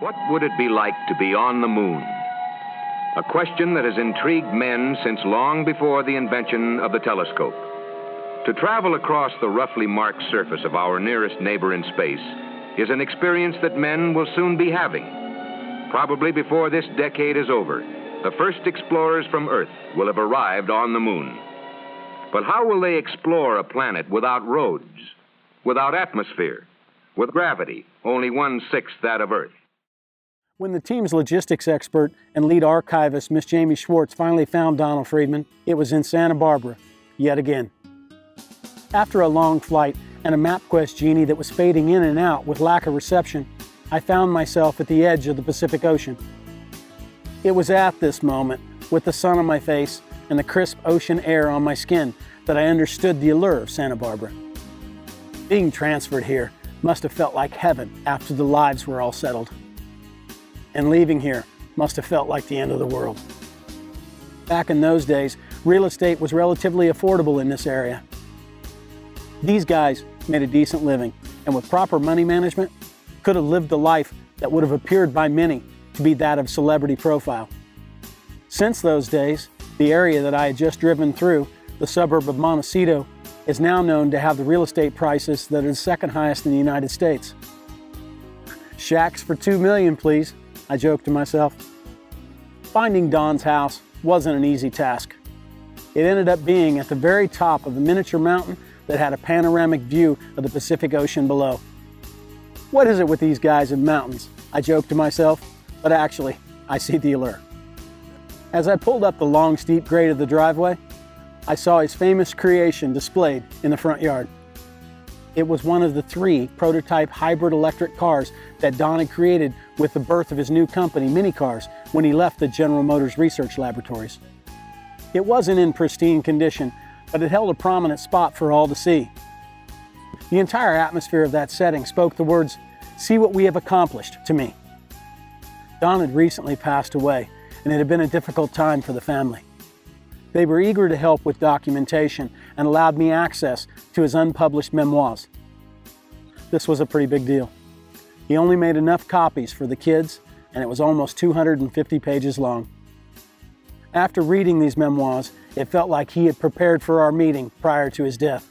What would it be like to be on the moon? A question that has intrigued men since long before the invention of the telescope. To travel across the roughly marked surface of our nearest neighbor in space is an experience that men will soon be having. Probably before this decade is over, the first explorers from Earth will have arrived on the moon. But how will they explore a planet without roads, without atmosphere, with gravity only 1/6 that of Earth? When the team's logistics expert and lead archivist, Miss Jamie Schwartz, finally found Donald Friedman, it was in Santa Barbara, yet again. After a long flight and a MapQuest genie that was fading in and out with lack of reception, I found myself at the edge of the Pacific Ocean. It was at this moment, with the sun on my face and the crisp ocean air on my skin, that I understood the allure of Santa Barbara. Being transferred here must have felt like heaven after the lives were all settled. And leaving here must have felt like the end of the world. Back in those days, real estate was relatively affordable in this area. These guys made a decent living, and with proper money management, could have lived a life that would have appeared by many to be that of celebrity profile. Since those days, the area that I had just driven through, the suburb of Montecito, is now known to have the real estate prices that are the second highest in the United States. Shacks for $2 million, please, I joked to myself. Finding Don's house wasn't an easy task. It ended up being at the very top of a miniature mountain that had a panoramic view of the Pacific Ocean below. What is it with these guys and mountains? I joked to myself, but actually, I see the allure. As I pulled up the long, steep grade of the driveway, I saw his famous creation displayed in the front yard. It was one of the 3 prototype hybrid electric cars that Don had created with the birth of his new company, Minicars, when he left the General Motors research laboratories. It wasn't in pristine condition, but it held a prominent spot for all to see. The entire atmosphere of that setting spoke the words, "See what we have accomplished," to me. Don had recently passed away, and it had been a difficult time for the family. They were eager to help with documentation and allowed me access to his unpublished memoirs. This was a pretty big deal. He only made enough copies for the kids, and it was almost 250 pages long. After reading these memoirs, it felt like he had prepared for our meeting prior to his death.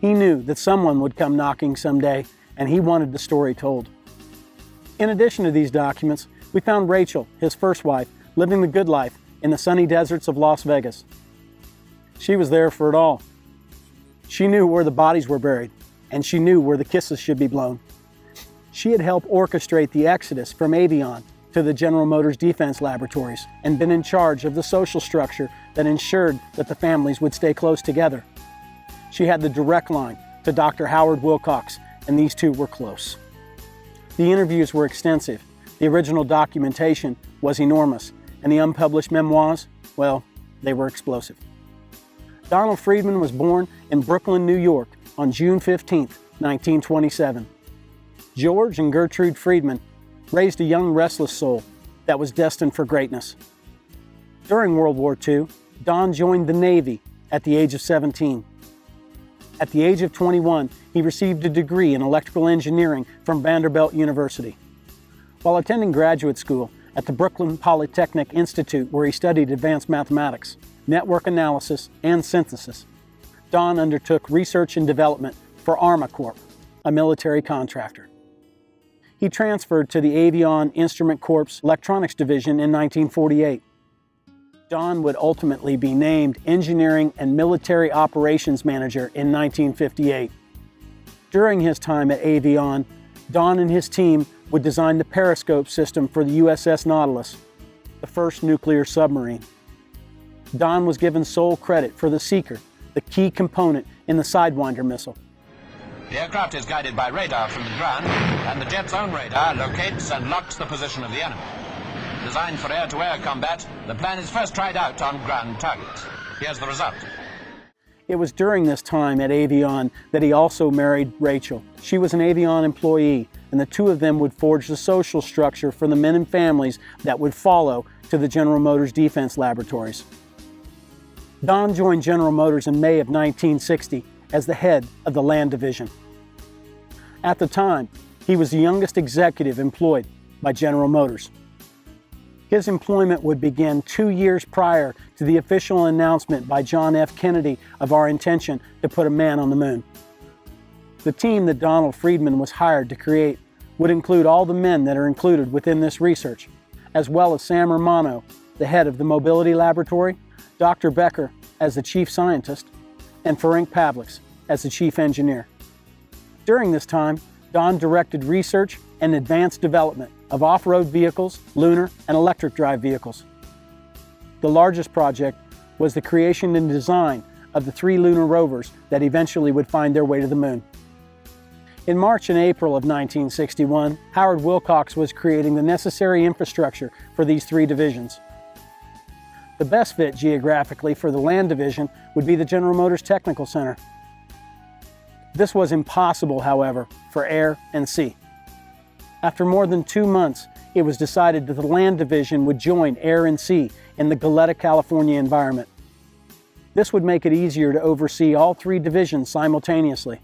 He knew that someone would come knocking someday, and he wanted the story told. In addition to these documents, we found Rachel, his first wife, living the good life in the sunny deserts of Las Vegas. She was there for it all. She knew where the bodies were buried, and she knew where the kisses should be blown. She had helped orchestrate the exodus from Avion to the General Motors Defense Laboratories and been in charge of the social structure that ensured that the families would stay close together. She had the direct line to Dr. Howard Wilcox, and these two were close. The interviews were extensive, the original documentation was enormous, and the unpublished memoirs, well, they were explosive. Donald Friedman was born in Brooklyn, New York on June 15, 1927. George and Gertrude Friedman raised a young restless soul that was destined for greatness. During World War II, Don joined the Navy at the age of 17. At the age of 21, he received a degree in electrical engineering from Vanderbilt University. While attending graduate school at the Brooklyn Polytechnic Institute, where he studied advanced mathematics, network analysis, and synthesis, Don undertook research and development for Armacorp, a military contractor. He transferred to the Avion Instrument Corps Electronics Division in 1948. Don would ultimately be named Engineering and Military Operations Manager in 1958. During his time at Avion, Don and his team would design the periscope system for the USS Nautilus, the first nuclear submarine. Don was given sole credit for the seeker, the key component in the Sidewinder missile. The aircraft is guided by radar from the ground, and the jet's own radar locates and locks the position of the enemy. Designed for air-to-air combat, the plan is first tried out on ground targets. Here's the result. It was during this time at Avion that he also married Rachel. She was an Avion employee, and the two of them would forge the social structure for the men and families that would follow to the General Motors Defense Laboratories. Don joined General Motors in May of 1960 as the head of the Land Division. At the time, he was the youngest executive employed by General Motors. His employment would begin 2 years prior to the official announcement by John F. Kennedy of our intention to put a man on the moon. The team that Donald Friedman was hired to create would include all the men that are included within this research, as well as Sam Romano, the head of the Mobility Laboratory, Dr. Becker as the chief scientist, and Ferenc Pavliks as the chief engineer. During this time, Don directed research and advanced development of off-road vehicles, lunar and electric drive vehicles. The largest project was the creation and design of the 3 lunar rovers that eventually would find their way to the moon. In March and April of 1961, Howard Wilcox was creating the necessary infrastructure for these 3 divisions. The best fit geographically for the land division would be the General Motors Technical Center. This was impossible, however, for air and sea. After more than 2 months, it was decided that the land division would join air and sea in the Goleta, California environment. This would make it easier to oversee all 3 divisions simultaneously.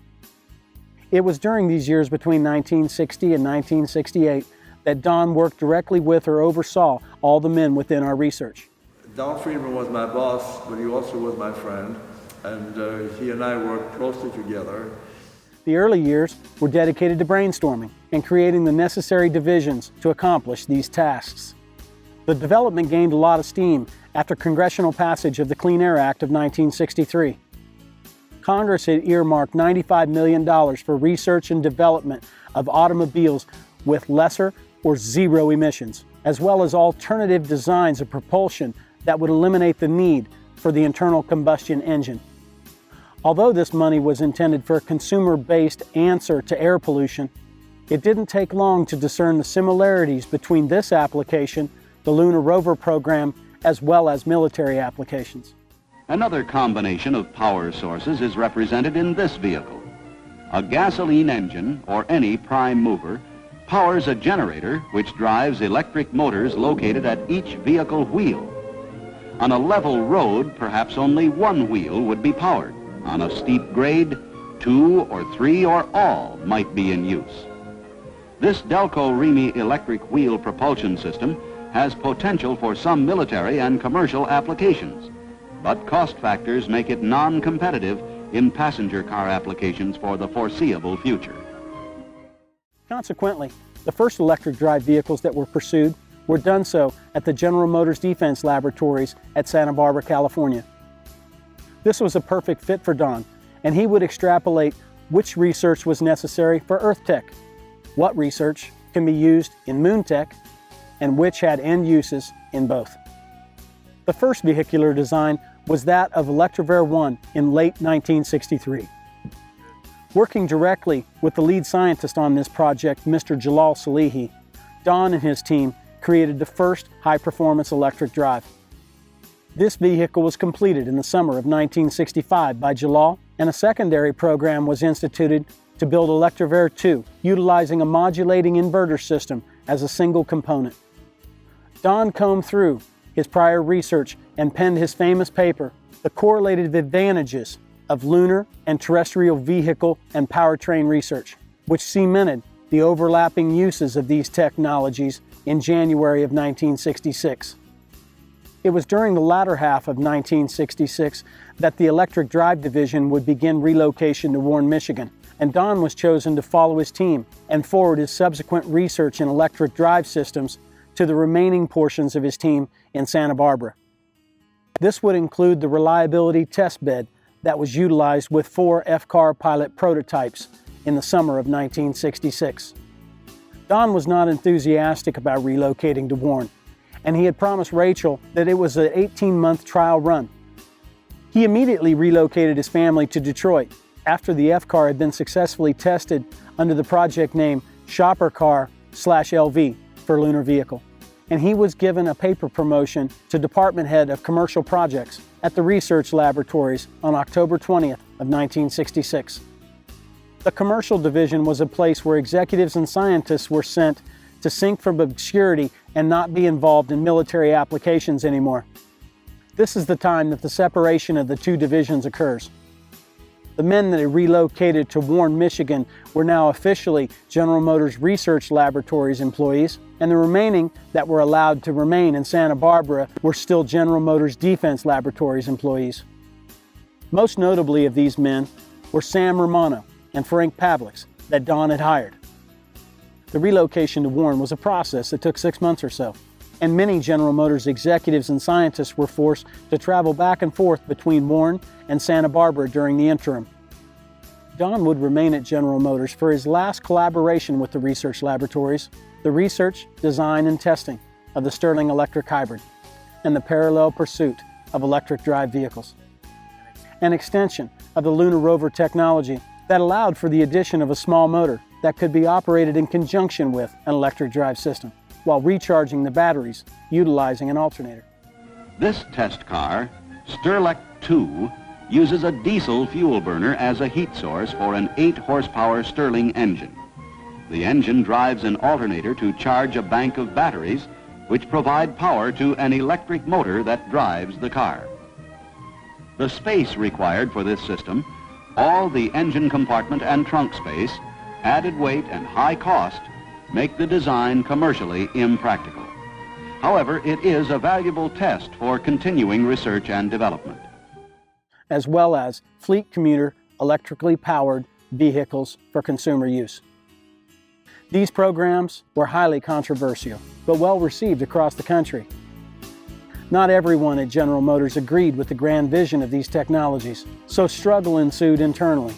It was during these years between 1960 and 1968 that Don worked directly with or oversaw all the men within our research. Don Friedman was my boss, but he also was my friend, and he and I worked closely together. The early years were dedicated to brainstorming and creating the necessary divisions to accomplish these tasks. The development gained a lot of steam after congressional passage of the Clean Air Act of 1963. Congress had earmarked $95 million for research and development of automobiles with lesser or zero emissions, as well as alternative designs of propulsion that would eliminate the need for the internal combustion engine. Although this money was intended for a consumer-based answer to air pollution, it didn't take long to discern the similarities between this application, the Lunar Rover program, as well as military applications. Another combination of power sources is represented in this vehicle. A gasoline engine, or any prime mover, powers a generator which drives electric motors located at each vehicle wheel. On a level road, perhaps only one wheel would be powered. On a steep grade, 2 or 3 or all might be in use. This Delco-Remy electric wheel propulsion system has potential for some military and commercial applications, but cost factors make it non-competitive in passenger car applications for the foreseeable future. Consequently, the first electric drive vehicles that were pursued were done so at the General Motors Defense Laboratories at Santa Barbara, California. This was a perfect fit for Don, and he would extrapolate which research was necessary for Earth tech, what research can be used in moon tech, and which had end uses in both. The first vehicular design was that of Electrovair 1 in late 1963. Working directly with the lead scientist on this project, Mr. Jalal Salehi, Don and his team created the first high-performance electric drive. This vehicle was completed in the summer of 1965 by Jalal, and a secondary program was instituted to build Electrovair 2, utilizing a modulating inverter system as a single component. Don combed through his prior research and penned his famous paper, The Correlative Advantages of Lunar and Terrestrial Vehicle and Powertrain Research, which cemented the overlapping uses of these technologies in January of 1966. It was during the latter half of 1966 that the Electric Drive Division would begin relocation to Warren, Michigan, and Don was chosen to follow his team and forward his subsequent research in electric drive systems to the remaining portions of his team in Santa Barbara. This would include the reliability test bed that was utilized with 4 F-car pilot prototypes in the summer of 1966. Don was not enthusiastic about relocating to Warren, and he had promised Rachel that it was an 18-month trial run. He immediately relocated his family to Detroit after the F-car had been successfully tested under the project name Shopper Car/LV for lunar vehicle, and he was given a paper promotion to Department Head of Commercial Projects at the research laboratories on October 20th of 1966. The commercial division was a place where executives and scientists were sent to sink from obscurity and not be involved in military applications anymore. This is the time that the separation of the two divisions occurs. The men that had relocated to Warren, Michigan were now officially General Motors Research Laboratories employees, and the remaining that were allowed to remain in Santa Barbara were still General Motors Defense Laboratories employees. Most notably of these men were Sam Romano and Frank Pavliks that Don had hired. The relocation to Warren was a process that took 6 months or so, and many General Motors executives and scientists were forced to travel back and forth between Warren and Santa Barbara during the interim. Don would remain at General Motors for his last collaboration with the research laboratories, the research, design, and testing of the Stirling electric hybrid, and the parallel pursuit of electric drive vehicles. An extension of the lunar rover technology that allowed for the addition of a small motor that could be operated in conjunction with an electric drive system, while recharging the batteries, utilizing an alternator. This test car, Stirlek 2, uses a diesel fuel burner as a heat source for an 8-horsepower Stirling engine. The engine drives an alternator to charge a bank of batteries, which provide power to an electric motor that drives the car. The space required for this system, all the engine compartment and trunk space, added weight and high cost, make the design commercially impractical. However, it is a valuable test for continuing research and development, as well as fleet commuter electrically powered vehicles for consumer use. These programs were highly controversial, but well received across the country. Not everyone at General Motors agreed with the grand vision of these technologies, so struggle ensued internally.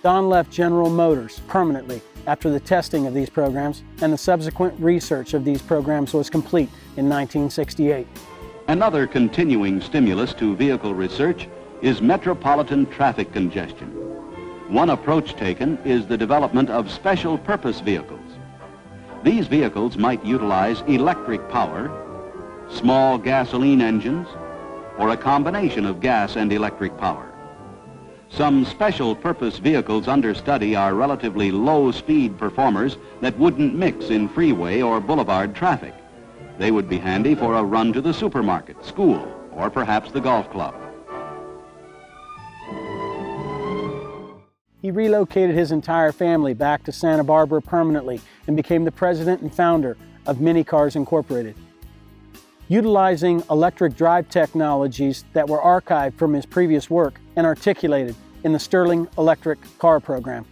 Don left General Motors permanently after the testing of these programs, and the subsequent research of these programs was complete in 1968. Another continuing stimulus to vehicle research is metropolitan traffic congestion. One approach taken is the development of special purpose vehicles. These vehicles might utilize electric power, small gasoline engines, or a combination of gas and electric power. Some special purpose vehicles under study are relatively low-speed performers that wouldn't mix in freeway or boulevard traffic. They would be handy for a run to the supermarket, school, or perhaps the golf club. He relocated his entire family back to Santa Barbara permanently and became the president and founder of Mini Cars Incorporated. Utilizing electric drive technologies that were archived from his previous work and articulated in the Stirling electric car program,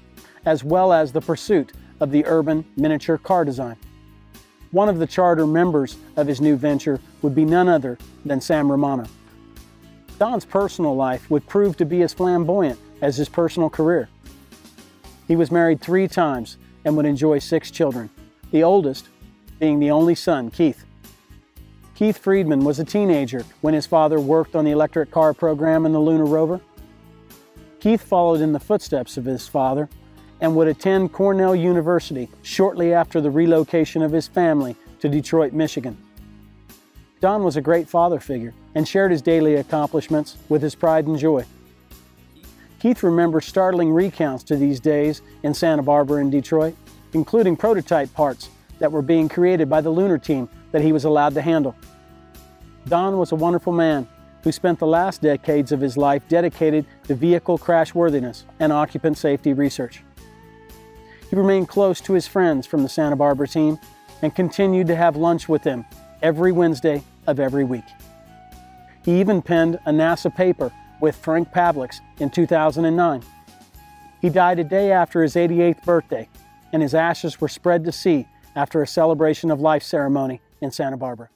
as well as the pursuit of the urban miniature car design. One of the charter members of his new venture would be none other than Sam Romano. Don's personal life would prove to be as flamboyant as his personal career. He was married 3 times and would enjoy 6 children, the oldest being the only son, Keith. Keith Friedman was a teenager when his father worked on the electric car program in the lunar rover. Keith followed in the footsteps of his father and would attend Cornell University shortly after the relocation of his family to Detroit, Michigan. Don was a great father figure and shared his daily accomplishments with his pride and joy. Keith remembers startling recounts to these days in Santa Barbara and Detroit, including prototype parts that were being created by the lunar team that he was allowed to handle. Don was a wonderful man who spent the last decades of his life dedicated to vehicle crashworthiness and occupant safety research. He remained close to his friends from the Santa Barbara team and continued to have lunch with them every Wednesday of every week. He even penned a NASA paper with Frank Pavliks in 2009. He died a day after his 88th birthday, and his ashes were spread to sea after a celebration of life ceremony in Santa Barbara.